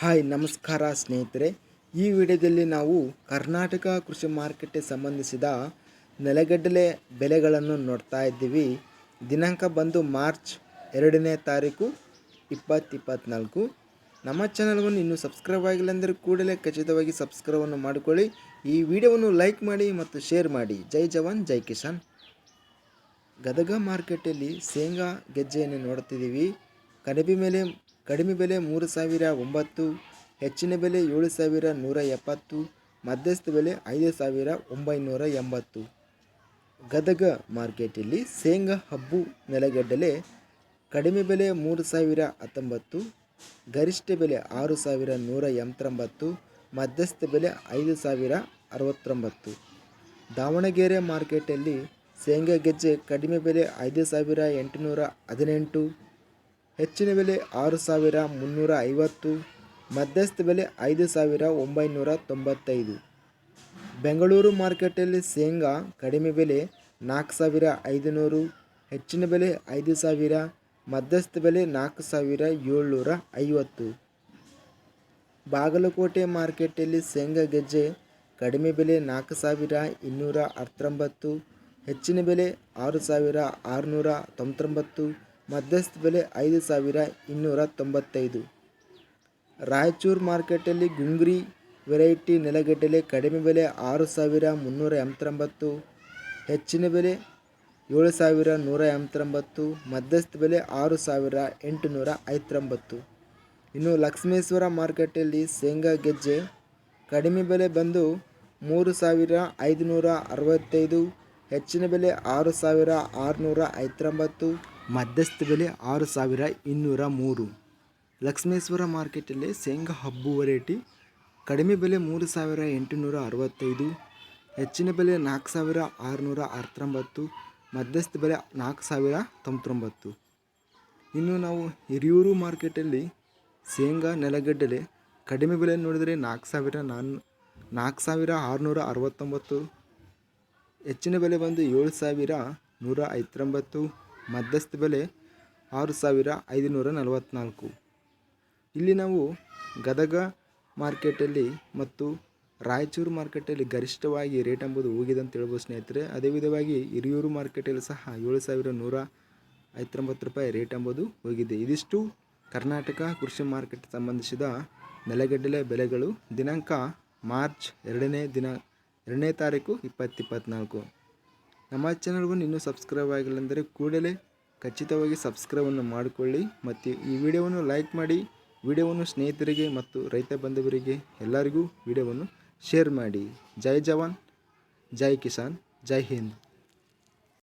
Hi ನಮಸ್ಕಾರ ಸ್ನೇಹಿತರೆ. ಈ ವಿಡಿಯೋದಲ್ಲಿ ನಾವು ಕರ್ನಾಟಕ ಕೃಷಿ ಮಾರ್ಕೆಟ್ಗೆ ಸಂಬಂಧಿಸಿದ ನೆಲಗಡಲೆ ಬೆಲೆಗಳನ್ನು ನೋಡ್ತಾ ಇದ್ದೀವಿ. ದಿನಾಂಕ ಬಂದು ಮಾರ್ಚ್ 2ನೇ ತಾರೀಕು 2024. ನಮ್ಮ ಚಾನಲ್ವನ್ನು ಇನ್ನೂ ಸಬ್ಸ್ಕ್ರೈಬ್ ಆಗಿಲ್ಲ ಅಂದರೆ ಕೂಡಲೇ ಖಚಿತವಾಗಿ ಸಬ್ಸ್ಕ್ರೈಬನ್ನು ಮಾಡಿಕೊಳ್ಳಿ. ಈ ವಿಡಿಯೋವನ್ನು ಲೈಕ್ ಮಾಡಿ ಮತ್ತು ಶೇರ್ ಮಾಡಿ. ಜೈ ಜವಾನ್ ಜೈ ಕಿಸಾನ್. ಗದಗ ಮಾರ್ಕೆಟಲ್ಲಿ ಶೇಂಗಾ ಗೆಜ್ಜೆಯನ್ನು ನೋಡ್ತಿದ್ದೀವಿ. ಕಡಿಮೆ ಬೆಲೆ 3,009, ಹೆಚ್ಚಿನ ಬೆಲೆ 7,170, ಮಧ್ಯಸ್ಥ ಬೆಲೆ 5,980. ಗದಗ ಮಾರ್ಕೆಟಲ್ಲಿ ಶೇಂಗಾ ಹಬ್ಬು ನೆಲಗಡಲೆ ಕಡಿಮೆ ಬೆಲೆ 3,019, ಗರಿಷ್ಠ ಬೆಲೆ 6,189, ಮಧ್ಯಸ್ಥ ಬೆಲೆ 5,069. ದಾವಣಗೆರೆ ಮಾರ್ಕೆಟಲ್ಲಿ ಶೇಂಗಾ ಗೆಜ್ಜೆ ಕಡಿಮೆ ಬೆಲೆ 5,818, ಹೆಚ್ಚಿನ ಬೆಲೆ 6,350, ಮಧ್ಯಸ್ಥ ಬೆಲೆ 5,995. ಬೆಂಗಳೂರು ಮಾರ್ಕೆಟಲ್ಲಿ ಶೇಂಗಾ ಕಡಿಮೆ ಬೆಲೆ 4,500, ಹೆಚ್ಚಿನ ಬೆಲೆ 5,000, ಮಧ್ಯಸ್ಥ ಬೆಲೆ 4,750. ಬಾಗಲಕೋಟೆ ಮಾರ್ಕೆಟಲ್ಲಿ ಶೇಂಗಾ ಗೆಜ್ಜೆ ಕಡಿಮೆ ಬೆಲೆ 4,219, ಹೆಚ್ಚಿನ ಬೆಲೆ 6,699, ಮಧ್ಯಸ್ಥ ಬೆಲೆ 5,295. ರಾಯಚೂರು ಮಾರ್ಕೆಟಲ್ಲಿ ಗುಂಗ್ರಿ ವೆರೈಟಿ ನೆಲಗಡಲೆ ಕಡಿಮೆ ಬೆಲೆ 6,389, ಹೆಚ್ಚಿನ ಬೆಲೆ 7,189, ಮಧ್ಯಸ್ಥ ಬೆಲೆ 6,890. ಇನ್ನು ಲಕ್ಷ್ಮೇಶ್ವರ ಮಾರ್ಕೆಟಲ್ಲಿ ಶೇಂಗಾ ಗೆಜ್ಜೆ ಕಡಿಮೆ ಬೆಲೆ ಬಂದು 3,565, ಹೆಚ್ಚಿನ ಬೆಲೆ 6,690, ಮಧ್ಯಸ್ಥ ಬೆಲೆ 6,203. ಲಕ್ಷ್ಮೇಶ್ವರ ಮಾರ್ಕೆಟಲ್ಲಿ ಶೇಂಗಾ ಹಬ್ಬು ವೆರೈಟಿ ಕಡಿಮೆ ಬೆಲೆ 3,865, ಹೆಚ್ಚಿನ ಬೆಲೆ 4,619, ಮಧ್ಯಸ್ಥ ಬೆಲೆ 4,099. ಇನ್ನು ನಾವು ಹಿರಿಯೂರು ಮಾರ್ಕೆಟಲ್ಲಿ ಶೇಂಗಾ ನೆಲಗಡಲೆ ಕಡಿಮೆ ಬೆಲೆ ನೋಡಿದರೆ 4,669, ಹೆಚ್ಚಿನ ಬೆಲೆ ಬಂದು 7,119, ಮಧ್ಯಸ್ಥ ಬೆಲೆ 6,544. ಇಲ್ಲಿ ನಾವು ಗದಗ ಮಾರ್ಕೆಟಲ್ಲಿ ಮತ್ತು ರಾಯಚೂರು ಮಾರ್ಕೆಟಲ್ಲಿ ಗರಿಷ್ಠವಾಗಿ ರೇಟ್ ಎಂಬುದು ಹೋಗಿದೆ ಅಂತ ಹೇಳ್ಬೋದು ಸ್ನೇಹಿತರೆ. ಅದೇ ವಿಧವಾಗಿ ಹಿರಿಯೂರು ಮಾರ್ಕೆಟಲ್ಲಿ ಸಹ 7,119 ರೂಪಾಯಿ ರೇಟ್ ಎಂಬುದು ಹೋಗಿದೆ. ಇದಿಷ್ಟು ಕರ್ನಾಟಕ ಕೃಷಿ ಮಾರ್ಕೆಟ್ ಸಂಬಂಧಿಸಿದ ನೆಲಗಡಲೆ ಬೆಲೆಗಳು. ದಿನಾಂಕ ಮಾರ್ಚ್ 2ನೇ ತಾರೀಕು 2024. ನಮ್ಮ ಚಾನಲ್ವನ್ನು ಇನ್ನೂ ಸಬ್ಸ್ಕ್ರೈಬ್ ಆಗಿಲ್ಲ ಅಂದರೆ ಕೂಡಲೇ ಖಚಿತವಾಗಿ ಸಬ್ಸ್ಕ್ರೈಬನ್ನು ಮಾಡಿಕೊಳ್ಳಿ ಮತ್ತು ಈ ವಿಡಿಯೋವನ್ನು ಲೈಕ್ ಮಾಡಿ. ವಿಡಿಯೋವನ್ನು ಸ್ನೇಹಿತರಿಗೆ ಮತ್ತು ರೈತ ಬಾಂಧವರಿಗೆ ಎಲ್ಲರಿಗೂ ವಿಡಿಯೋವನ್ನು ಶೇರ್ ಮಾಡಿ. ಜೈ ಜವಾನ್ ಜೈ ಕಿಸಾನ್ ಜೈ ಹಿಂದ್.